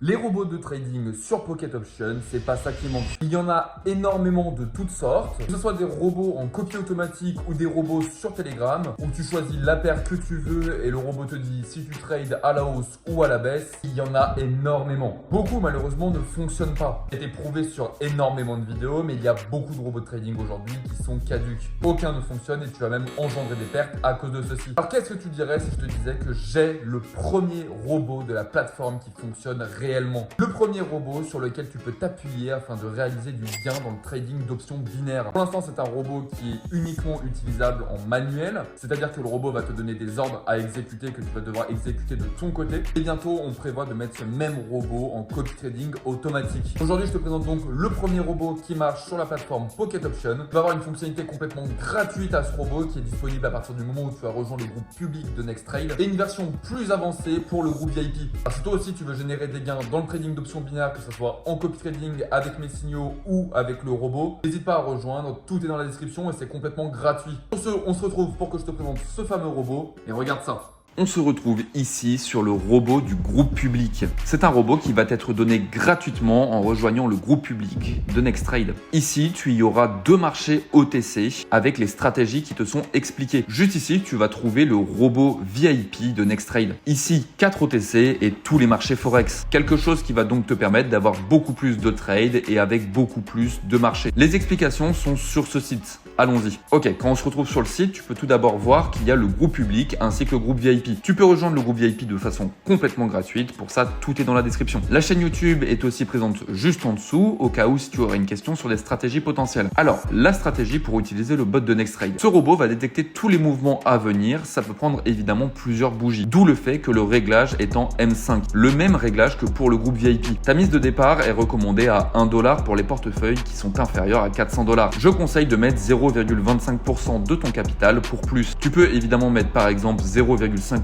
Les robots de trading sur Pocket Option, c'est pas ça qui manque. Il y en a énormément de toutes sortes, que ce soit des robots en copie automatique ou des robots sur Telegram, où tu choisis la paire que tu veux et le robot te dit si tu trades à la hausse ou à la baisse. Il y en a énormément. Beaucoup malheureusement ne fonctionnent pas. Ça a été prouvé sur énormément de vidéos, mais il y a beaucoup de robots de trading aujourd'hui qui sont caduques. Aucun ne fonctionne et tu vas même engendrer des pertes à cause de ceci. Alors qu'est-ce que tu dirais si je te disais que j'ai le premier robot de la plateforme qui fonctionne réellement? Le premier robot sur lequel tu peux t'appuyer afin de réaliser du gain dans le trading d'options binaires. Pour l'instant, c'est un robot qui est uniquement utilisable en manuel, c'est-à-dire que le robot va te donner des ordres à exécuter que tu vas devoir exécuter de ton côté. Et bientôt, on prévoit de mettre ce même robot en copy trading automatique. Aujourd'hui, je te présente donc le premier robot qui marche sur la plateforme Pocket Option. Tu vas avoir une fonctionnalité complètement gratuite à ce robot qui est disponible à partir du moment où tu as rejoint le groupe public de NextTrade et une version plus avancée pour le groupe VIP. Alors, si toi aussi tu veux générer des gains dans le trading d'options binaires, que ce soit en copy trading avec mes signaux ou avec le robot, n'hésite pas à rejoindre, tout est dans la description et c'est complètement gratuit. Sur ce, on se retrouve pour que je te présente ce fameux robot et regarde ça. On se retrouve ici sur le robot du groupe public. C'est un robot qui va t'être donné gratuitement en rejoignant le groupe public de NextTrade. Ici, tu y auras deux marchés OTC avec les stratégies qui te sont expliquées. Juste ici, tu vas trouver le robot VIP de NextTrade. Ici, 4 OTC et tous les marchés Forex. Quelque chose qui va donc te permettre d'avoir beaucoup plus de trades et avec beaucoup plus de marchés. Les explications sont sur ce site. Allons-y. Ok, quand on se retrouve sur le site, tu peux tout d'abord voir qu'il y a le groupe public ainsi que le groupe VIP. Tu peux rejoindre le groupe VIP de façon complètement gratuite. Pour ça, tout est dans la description. La chaîne YouTube est aussi présente juste en dessous, au cas où si tu aurais une question sur des stratégies potentielles. Alors, la stratégie pour utiliser le bot de NextTrade. Ce robot va détecter tous les mouvements à venir. Ça peut prendre évidemment plusieurs bougies. D'où le fait que le réglage est en M5. Le même réglage que pour le groupe VIP. Ta mise de départ est recommandée à 1 $ pour les portefeuilles qui sont inférieurs à 400 $. Je conseille de mettre 0,25% de ton capital pour plus. Tu peux évidemment mettre par exemple 0,5%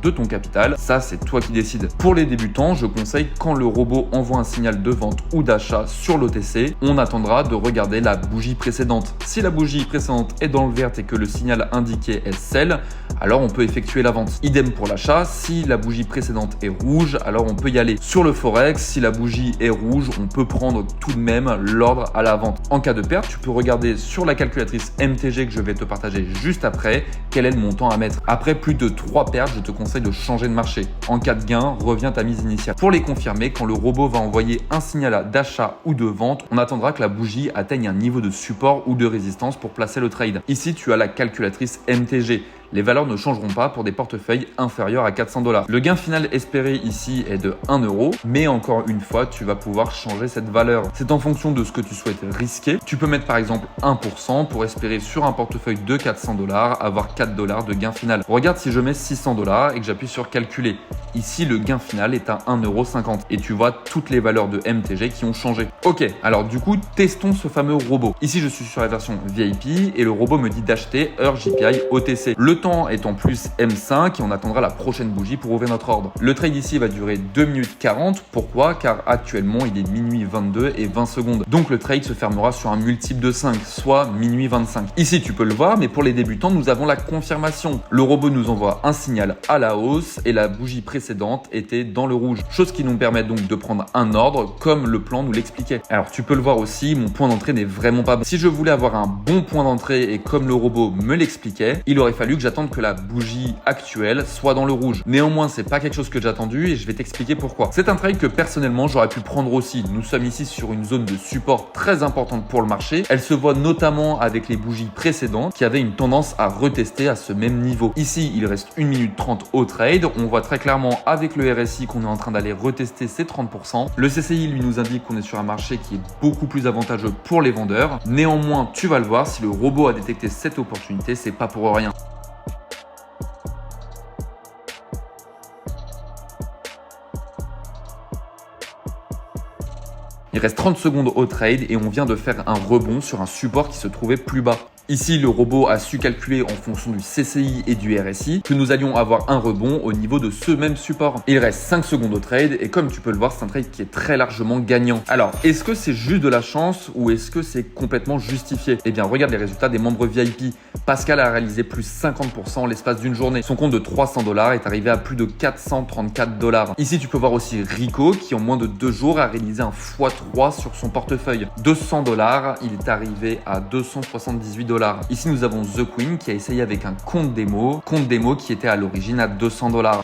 de ton capital, ça c'est toi qui décides. Pour les débutants, je conseille quand le robot envoie un signal de vente ou d'achat sur l'OTC, on attendra de regarder la bougie précédente. Si la bougie précédente est dans le vert et que le signal indiqué est sell, alors on peut effectuer la vente. Idem pour l'achat, si la bougie précédente est rouge, alors on peut y aller. Sur le Forex, si la bougie est rouge, on peut prendre tout de même l'ordre à la vente. En cas de perte, tu peux regarder sur la calculatrice MTG que je vais te partager juste après, quel est le montant à mettre. Après plus de 3 pertes, je te conseille de changer de marché. En cas de gain, reviens ta mise initiale. Pour les confirmer, quand le robot va envoyer un signal d'achat ou de vente, on attendra que la bougie atteigne un niveau de support ou de résistance pour placer le trade. Ici, tu as la calculatrice MTG. Les valeurs ne changeront pas pour des portefeuilles inférieurs à 400 $. Le gain final espéré ici est de 1 €, mais encore une fois, tu vas pouvoir changer cette valeur. C'est en fonction de ce que tu souhaites risquer. Tu peux mettre par exemple 1% pour espérer sur un portefeuille de 400 $ avoir 4 $ de gain final. Regarde si je mets 600 $ et que j'appuie sur calculer. Ici, le gain final est à 1,50 € et tu vois toutes les valeurs de MTG qui ont changé. Ok, alors du coup, testons ce fameux robot. Ici, je suis sur la version VIP et le robot me dit d'acheter heure JPI OTC. Le temps est en plus M5 et on attendra la prochaine bougie pour ouvrir notre ordre. Le trade ici va durer 2 minutes 40. Pourquoi? Car actuellement il est minuit 22 et 20 secondes. Donc le trade se fermera sur un multiple de 5, soit minuit 25. Ici tu peux le voir, mais pour les débutants nous avons la confirmation. Le robot nous envoie un signal à la hausse et la bougie précédente était dans le rouge. Chose qui nous permet donc de prendre un ordre comme le plan nous l'expliquait. Alors tu peux le voir aussi, mon point d'entrée n'est vraiment pas bon. Si je voulais avoir un bon point d'entrée et comme le robot me l'expliquait, il aurait fallu que j'attendre que la bougie actuelle soit dans le rouge. Néanmoins, c'est pas quelque chose que j'ai attendu et je vais t'expliquer pourquoi. C'est un trade que personnellement j'aurais pu prendre aussi. Nous sommes ici sur une zone de support très importante pour le marché. Elle se voit notamment avec les bougies précédentes qui avaient une tendance à retester à ce même niveau. Ici, il reste 1 minute 30 au trade. On voit très clairement avec le RSI qu'on est en train d'aller retester ces 30%. Le CCI lui nous indique qu'on est sur un marché qui est beaucoup plus avantageux pour les vendeurs. Néanmoins, tu vas le voir, si le robot a détecté cette opportunité, c'est pas pour rien. Il reste 30 secondes au trade et on vient de faire un rebond sur un support qui se trouvait plus bas. Ici, le robot a su calculer en fonction du CCI et du RSI que nous allions avoir un rebond au niveau de ce même support. Il reste 5 secondes au trade et comme tu peux le voir, c'est un trade qui est très largement gagnant. Alors, est-ce que c'est juste de la chance ou est-ce que c'est complètement justifié? Eh bien, regarde les résultats des membres VIP. Pascal a réalisé plus 50% en l'espace d'une journée. Son compte de $300 est arrivé à plus de $434. Ici, tu peux voir aussi Rico qui en moins de 2 jours a réalisé un x3 sur son portefeuille. $200, il est arrivé à $278. Ici, nous avons The Queen qui a essayé avec un compte démo qui était à l'origine à $200.